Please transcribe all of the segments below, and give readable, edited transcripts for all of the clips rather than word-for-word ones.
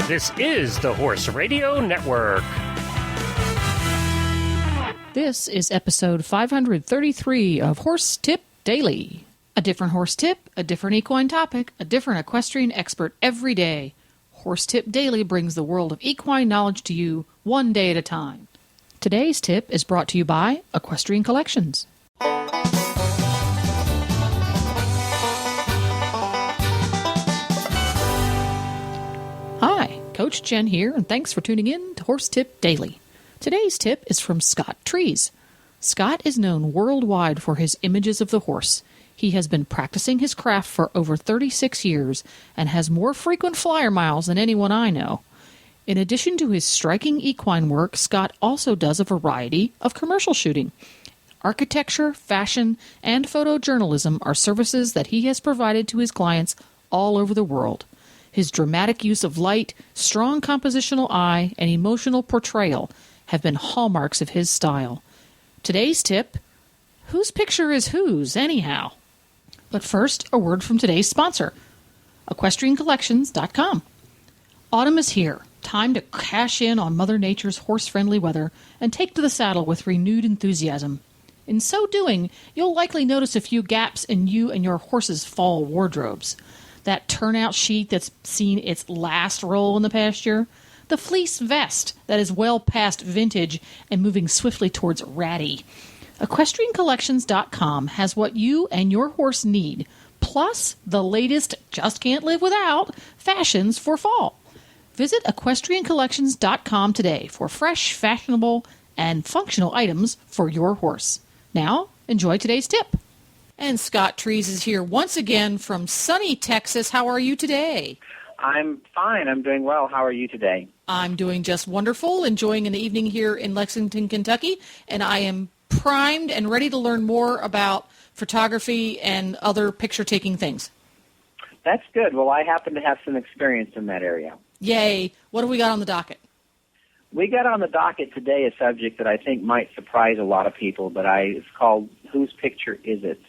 This is the Horse Radio Network. This is episode 533 of Horse Tip Daily. A different horse tip, a different equine topic, a different equestrian expert every day. Horse Tip Daily brings the world of equine knowledge to you one day at a time. Today's tip is brought to you by Equestrian Collections. Hi, Coach Jen here, and thanks for tuning in to Horse Tip Daily. Today's tip is from Scott Trees. Scott is known worldwide for his images of the horse. He has been practicing his craft for over 36 years and has more frequent flyer miles than anyone I know. In addition to his striking equine work, Scott also does a variety of commercial shooting. Architecture, fashion, and photojournalism are services that he has provided to his clients all over the world. His dramatic use of light, strong compositional eye, and emotional portrayal have been hallmarks of his style. Today's tip: whose picture is whose, anyhow? But first, a word from today's sponsor, EquestrianCollections.com. Autumn is here. Time to cash in on Mother Nature's horse-friendly weather and take to the saddle with renewed enthusiasm. In so doing, you'll likely notice a few gaps in you and your horse's fall wardrobes. That turnout sheet that's seen its last roll in the pasture, the fleece vest that is well past vintage and moving swiftly towards ratty. EquestrianCollections.com has what you and your horse need, plus the latest just can't live without fashions for fall. Visit EquestrianCollections.com today for fresh, fashionable, and functional items for your horse. Now, enjoy today's tip. And Scott Trees is here once again from sunny Texas. How are you today? I'm fine. I'm doing well. How are you today? I'm doing just wonderful, enjoying an evening here in Lexington, Kentucky, and I am primed and ready to learn more about photography and other picture-taking things. That's good. Well, I happen to have some experience in that area. Yay. What have we got on the docket? We got on the docket today a subject that I think might surprise a lot of people, but it's called Whose Picture Is It?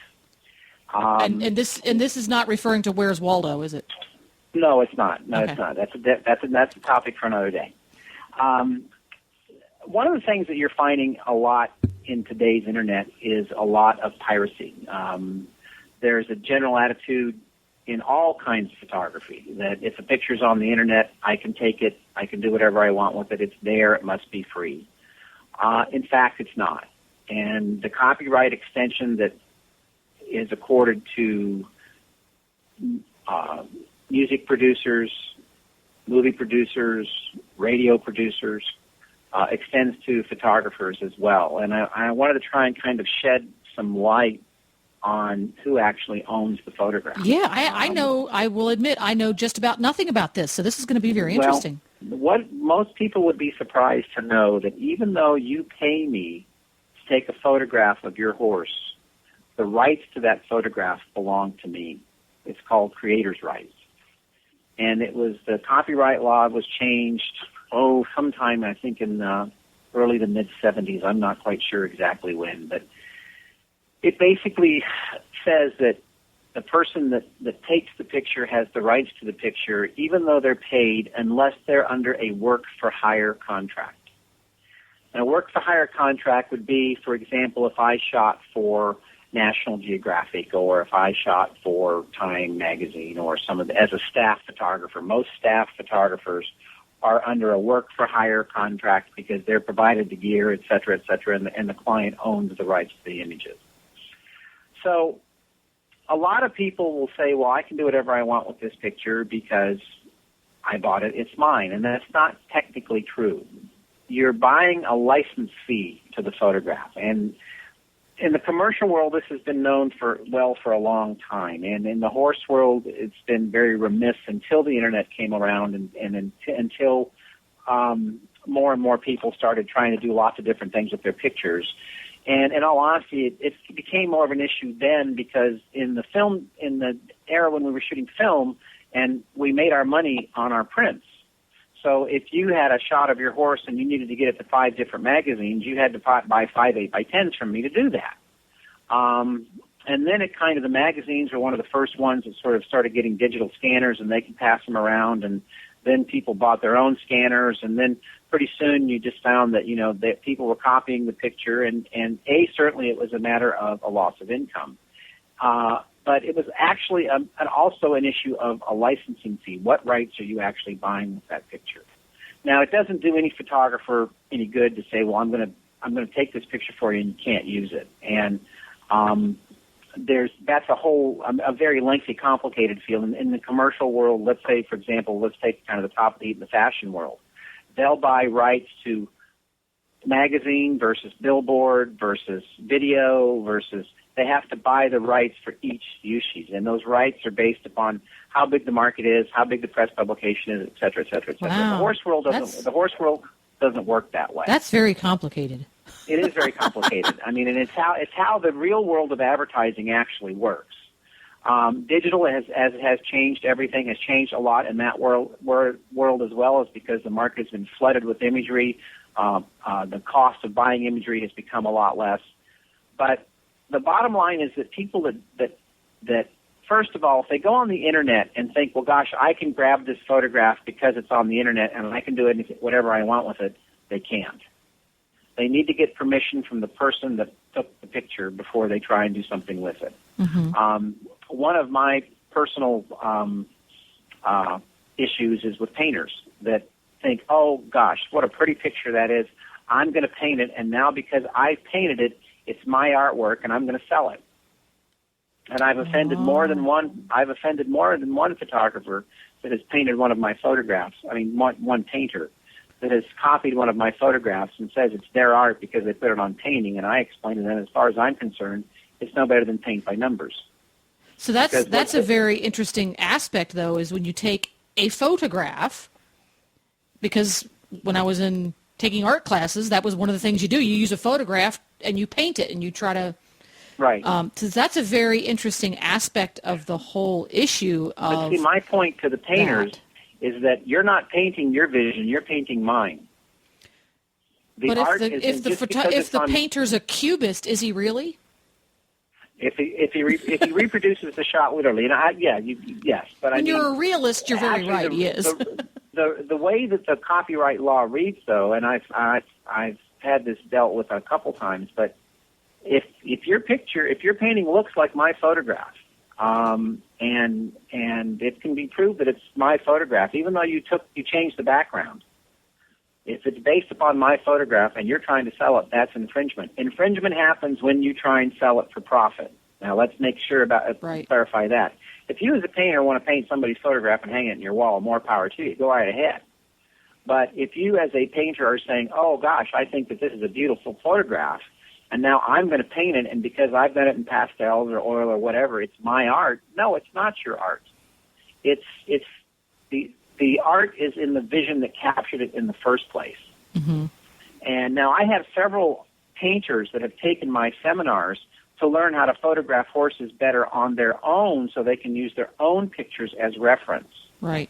And this is not referring to Where's Waldo, is it? No, it's not. No, Okay. It's not. That's a topic for another day. One of the things that you're finding a lot in today's internet is a lot of piracy. There's a general attitude in all kinds of photography that if a picture's on the internet, I can take it, I can do whatever I want with it, it's there, it must be free. In fact, it's not. And the copyright extension that is accorded to music producers, movie producers, radio producers, extends to photographers as well. And I wanted to try and kind of shed some light on who actually owns the photograph. Yeah, I know. I will admit I know just about nothing about this, so this is going to be very interesting. What most people would be surprised to know that even though you pay me to take a photograph of your horse, the rights to that photograph belong to me. It's called creator's rights. And the copyright law was changed, sometime I think in early to mid-'70s. I'm not quite sure exactly when, but it basically says that the person that takes the picture has the rights to the picture, even though they're paid, unless they're under a work-for-hire contract. And a work-for-hire contract would be, for example, if I shot for National Geographic or if I shot for Time magazine or as a staff photographer. Most staff photographers are under a work-for-hire contract because they're provided the gear, et cetera, and the client owns the rights to the images. So a lot of people will say, well, I can do whatever I want with this picture because I bought it, it's mine. And that's not technically true. You're buying a license fee to the photograph. And in the commercial world, this has been known for a long time. And in the horse world, it's been very remiss until the Internet came around and until more and more people started trying to do lots of different things with their pictures. And in all honesty, it became more of an issue then because in the era when we were shooting film, and we made our money on our prints. So if you had a shot of your horse and you needed to get it to 5 different magazines, you had to buy 5 8x10s from me to do that. And then the magazines were one of the first ones that sort of started getting digital scanners, and they could pass them around, and Then people bought their own scanners, and then pretty soon you just found that, that people were copying the picture, and certainly it was a matter of a loss of income. But it was actually also an issue of a licensing fee. What rights are you actually buying with that picture? Now, it doesn't do any photographer any good to say, well, I'm going to take this picture for you and you can't use it. And that's a very lengthy, complicated field. In the commercial world, let's say, for example, let's take kind of the top of the fashion world. They'll buy rights to magazine versus billboard versus video versus they have to buy the rights for each species, and those rights are based upon how big the market is, how big the press publication is, et cetera, et cetera, et cetera. Wow. The horse world doesn't work that way. That's very complicated. It is very complicated. I mean, and it's how the real world of advertising actually works. Digital has changed everything, has changed a lot in that world as well, as because the market has been flooded with imagery. The cost of buying imagery has become a lot less. But the bottom line is that people that first of all, if they go on the internet and think, well, gosh, I can grab this photograph because it's on the internet and I can do whatever I want with it, they can't. They need to get permission from the person that took the picture before they try and do something with it. Mm-hmm. One of my personal issues is with painters that think, oh, gosh, what a pretty picture that is. I'm going to paint it, and now because I painted it, it's my artwork, and I'm going to sell it. And I've offended more than one. I've offended more than one photographer that has painted one of my photographs. I mean, one painter that has copied one of my photographs and says it's their art because they put it on painting. And I explain to them, as far as I'm concerned, it's no better than paint by numbers. So that's a very interesting aspect, though, is when you take a photograph, because when I was taking art classes, that was one of the things you do. You use a photograph and you paint it and you try to... Right. So that's a very interesting aspect of the whole issue of... But see, my point to the painters is that you're not painting your vision, you're painting mine. But if the painter's a cubist, is he really? If he reproduces the shot literally, and yes. But when you're a realist, you're very right. He is. The way that the copyright law reads, though, and I've had this dealt with a couple times, but if your painting looks like my photograph, and it can be proved that it's my photograph, even though you changed the background. If it's based upon my photograph and you're trying to sell it, that's infringement. Infringement happens when you try and sell it for profit. Now, let's make sure clarify that. If you as a painter want to paint somebody's photograph and hang it in your wall, more power to you. Go right ahead. But if you as a painter are saying, oh, gosh, I think that this is a beautiful photograph, and now I'm going to paint it, and because I've done it in pastels or oil or whatever, it's my art. No, it's not your art. The art is in the vision that captured it in the first place. Mm-hmm. And now I have several painters that have taken my seminars to learn how to photograph horses better on their own so they can use their own pictures as reference. Right.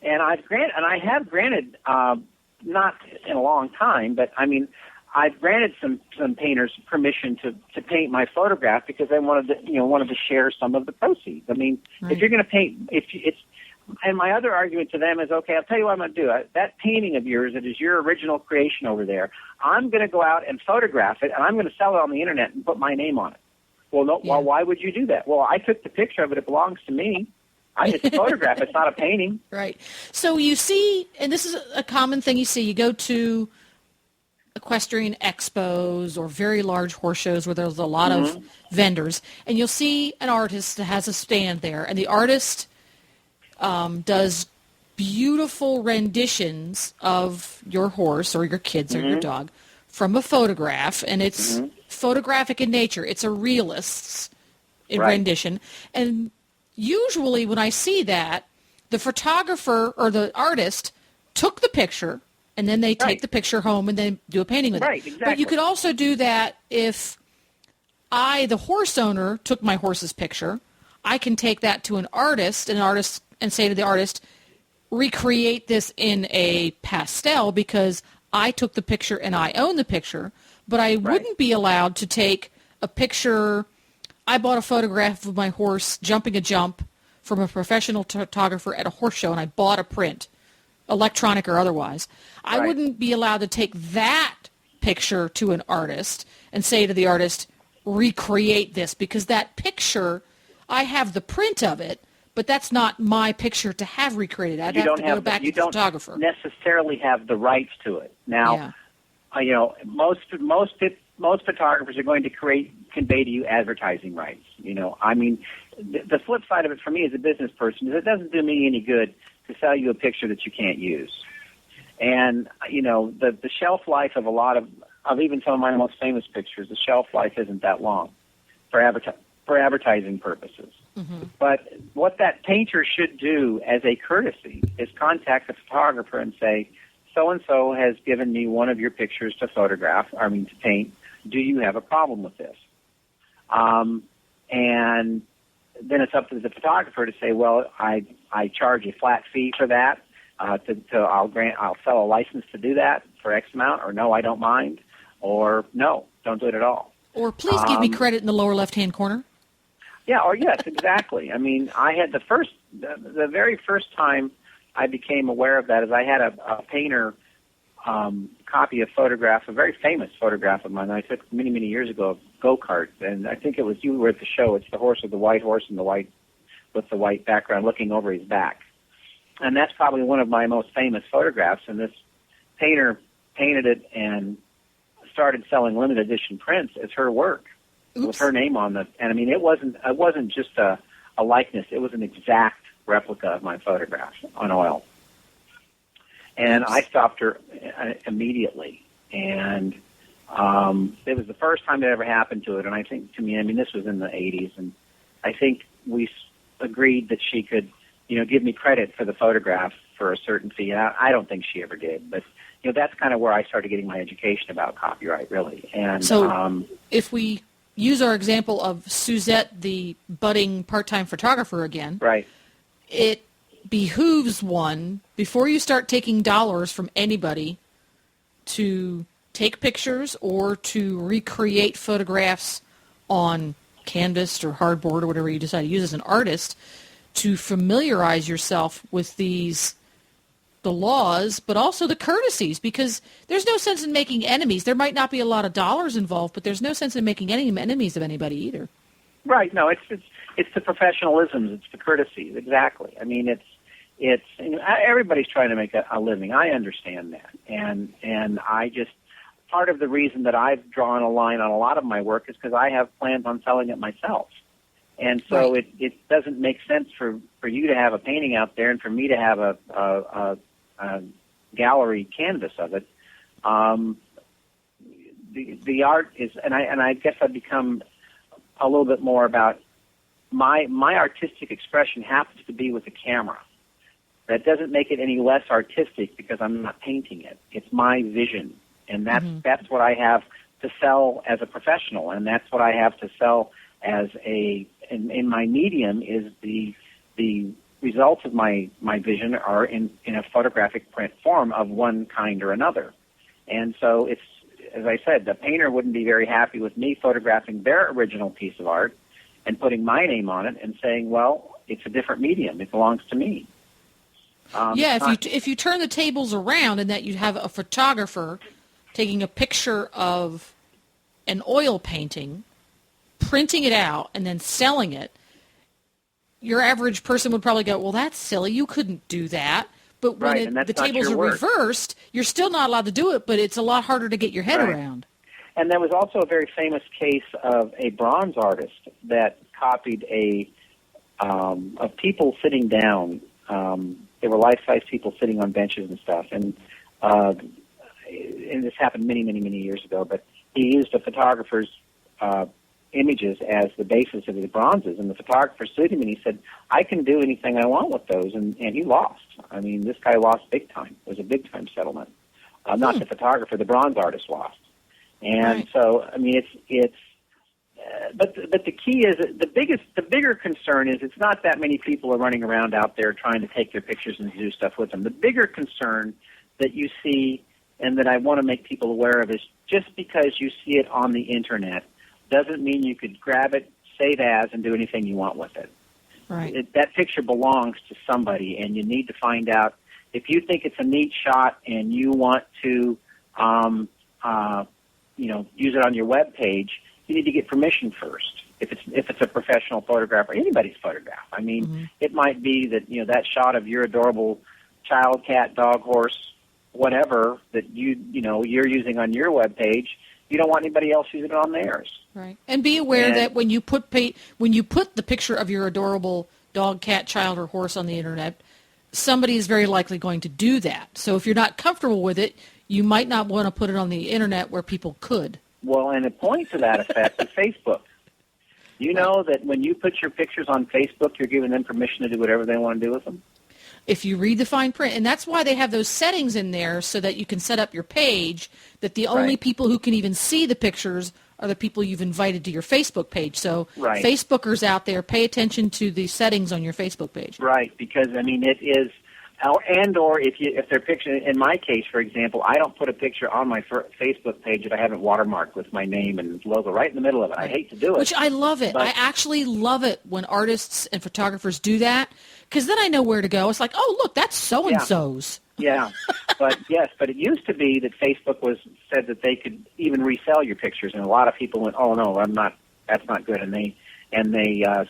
And I have granted, not in a long time, but I mean, I've granted some painters permission to paint my photograph because they wanted to share some of the proceeds. I mean, If you're going to paint, and my other argument to them is, okay, I'll tell you what I'm going to do. That painting of yours, that is your original creation over there, I'm going to go out and photograph it, and I'm going to sell it on the internet and put my name on it. Well, no. Yeah. Well, why would you do that? Well, I took the picture of it. It belongs to me. It's a photograph. It's not a painting. Right. So you see, and this is a common thing you see. You go to equestrian expos or very large horse shows where there's a lot of vendors, and you'll see an artist that has a stand there, and the artist does beautiful renditions of your horse or your kids or your dog from a photograph, and it's photographic in nature. It's a realist's rendition. And usually when I see that, the photographer or the artist took the picture, and then they take the picture home and then do a painting with it. Exactly. But you could also do that if I, the horse owner, took my horse's picture. I can take that to an artist and say to the artist, recreate this in a pastel because I took the picture and I own the picture, but I wouldn't be allowed to take a picture. I bought a photograph of my horse jumping a jump from a professional photographer at a horse show, and I bought a print. electronic or otherwise, I Right. wouldn't be allowed to take that picture to an artist and say to the artist, recreate this, because that picture, I have the print of it, but that's not my picture to have recreated. I'd have to go back to the photographer. Necessarily have the rights to it. Now, most photographers are going to convey to you advertising rights. I mean, the flip side of it for me as a business person is it doesn't do me any good to sell you a picture that you can't use. And the shelf life of a lot of even some of my most famous pictures, the shelf life isn't that long for advertising purposes. Mm-hmm. But what that painter should do as a courtesy is contact the photographer and say, so-and-so has given me one of your pictures to paint. Do you have a problem with this? And then it's up to the photographer to say, well, I charge a flat fee for that. I'll sell a license to do that for X amount, or no, I don't mind, or no, don't do it at all. Or please give me credit in the lower left-hand corner. Yeah, or yes, exactly. I mean, I had the very first time I became aware of that is I had a painter copy a photograph, a very famous photograph of mine I took many, many years ago of go-kart, and I think it was you were at the show. It's the horse with the white horse and with the white background looking over his back. And that's probably one of my most famous photographs, and this painter painted it and started selling limited edition prints as her work. Oops. With her name on the, and I mean, it wasn't just a likeness. It was an exact replica of my photograph on oil. And I stopped her immediately. And it was the first time it ever happened to it. And I think, to me, I mean, this was in the 80s. And I think we agreed that she could, give me credit for the photograph for a certain fee. And I don't think she ever did. But, that's kind of where I started getting my education about copyright, really. And so if we use our example of Suzette, the budding part-time photographer again. Right. It behooves one, before you start taking dollars from anybody, to take pictures or to recreate photographs on canvas or hardboard or whatever you decide to use as an artist, to familiarize yourself with the laws, but also the courtesies, because there's no sense in making enemies. There might not be a lot of dollars involved, but there's no sense in making any enemies of anybody either. Right. No, it's the professionalisms. It's the courtesies. Exactly. I mean, it's everybody's trying to make a living. I understand that, and I just, part of the reason that I've drawn a line on a lot of my work is because I have plans on selling it myself. And so right. it doesn't make sense for you to have a painting out there and for me to have a gallery canvas of it. The art is, and I guess I've become a little bit more about my artistic expression happens to be with a camera. That doesn't make it any less artistic because I'm not painting it. It's my vision, and that's what I have to sell as a professional, and that's what I have to sell as in my medium is the results of my vision are in a photographic print form of one kind or another. And so it's, as I said, the painter wouldn't be very happy with me photographing their original piece of art and putting my name on it and saying, well, it's a different medium. It belongs to me. If you turn the tables around and that you have a photographer taking a picture of an oil painting, printing it out, and then selling it, your average person would probably go, well, that's silly. You couldn't do that. But when the tables are reversed, you're still not allowed to do it, but it's a lot harder to get your head around. And there was also a very famous case of a bronze artist that copied of people sitting down. They were life-size people sitting on benches and stuff. And this happened many, many, many years ago. But he used a photographer's images as the basis of the bronzes, and the photographer sued him, and he said, I can do anything I want with those, and he lost. I mean, this guy lost big time. It was a big-time settlement. Not the photographer, the bronze artist lost. And so, I mean, but the key is, the bigger concern is it's not that many people are running around out there trying to take their pictures and do stuff with them. The bigger concern that you see and that I want to make people aware of is just because you see it on the Internet doesn't mean you could grab it, save as, and do anything you want with it. Right. That picture belongs to somebody, and you need to find out if you think it's a neat shot and you want to, use it on your web page, you need to get permission first. If it's a professional photograph or anybody's photograph, I mean, it might be that that shot of your adorable child, cat, dog, horse, whatever that you're using on your web page, you don't want anybody else using it on theirs. Right, and be aware that when you put the picture of your adorable dog, cat, child, or horse on the internet, somebody is very likely going to do that. So if you're not comfortable with it, you might not want to put it on the internet where people could. Well, and a point to that effect is Facebook. You know that when you put your pictures on Facebook, you're giving them permission to do whatever they want to do with them? If you read the fine print, and that's why they have those settings in there so that you can set up your page that the only people who can even see the pictures are the people you've invited to your Facebook page. So Facebookers out there, pay attention to the settings on your Facebook page. Right, because, I mean, it is, or if they're picture, in my case, for example, I don't put a picture on my Facebook page that I haven't watermarked with my name and logo right in the middle of it. I hate to do it. Which I love it. I actually love it when artists and photographers do that, because then I know where to go. It's like, oh, look, that's so-and-so's. Yeah, but it used to be that Facebook said that they could even resell your pictures, and a lot of people went, "Oh no, that's not good," and they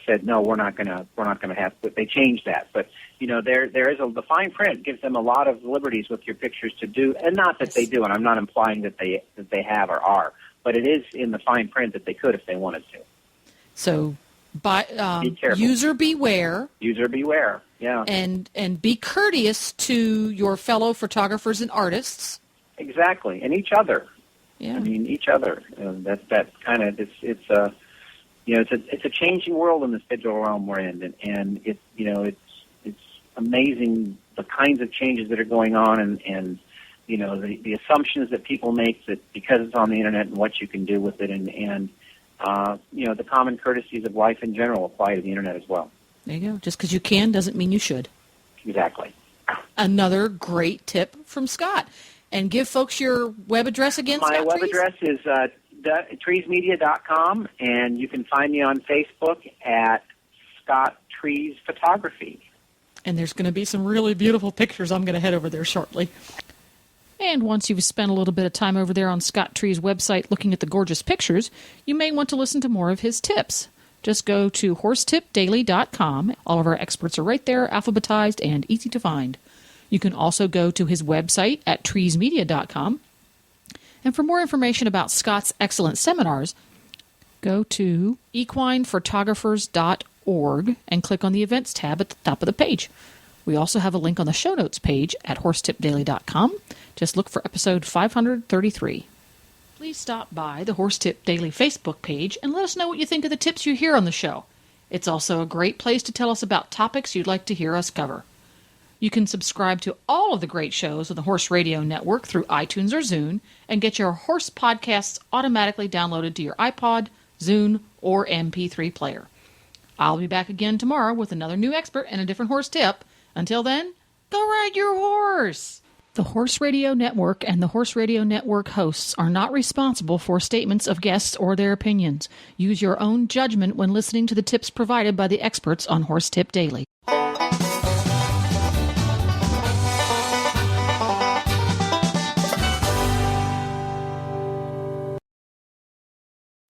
said, "No, we're not gonna have." But they changed that. But there is the fine print gives them a lot of liberties with your pictures to do, and not that they do, and I'm not implying that they have or are, but it is in the fine print that they could if they wanted to. So, be careful. User beware. User beware. Yeah. And be courteous to your fellow photographers and artists. Exactly, and each other. Yeah. I mean, each other. That kind of it's a changing world in this digital realm we're in, and it's amazing the kinds of changes that are going on, and the assumptions that people make that because it's on the internet and what you can do with it, and the common courtesies of life in general apply to the internet as well. There you go. Just because you can doesn't mean you should. Exactly. Another great tip from Scott. And give folks your web address again, My Scott web Trees? address is treesmedia.com, and you can find me on Facebook at Scott Trees Photography. And there's going to be some really beautiful pictures. I'm going to head over there shortly. And once you've spent a little bit of time over there on Scott Trees' website looking at the gorgeous pictures, you may want to listen to more of his tips. Just go to horsetipdaily.com. All of our experts are right there, alphabetized and easy to find. You can also go to his website at treesmedia.com. And for more information about Scott's excellent seminars, go to equinephotographers.org and click on the events tab at the top of the page. We also have a link on the show notes page at horsetipdaily.com. Just look for episode 533. Please stop by the Horse Tip Daily Facebook page and let us know what you think of the tips you hear on the show. It's also a great place to tell us about topics you'd like to hear us cover. You can subscribe to all of the great shows on the Horse Radio Network through iTunes or Zune and get your horse podcasts automatically downloaded to your iPod, Zune, or MP3 player. I'll be back again tomorrow with another new expert and a different horse tip. Until then, go ride your horse! The Horse Radio Network and the Horse Radio Network hosts are not responsible for statements of guests or their opinions. Use your own judgment when listening to the tips provided by the experts on Horse Tip Daily.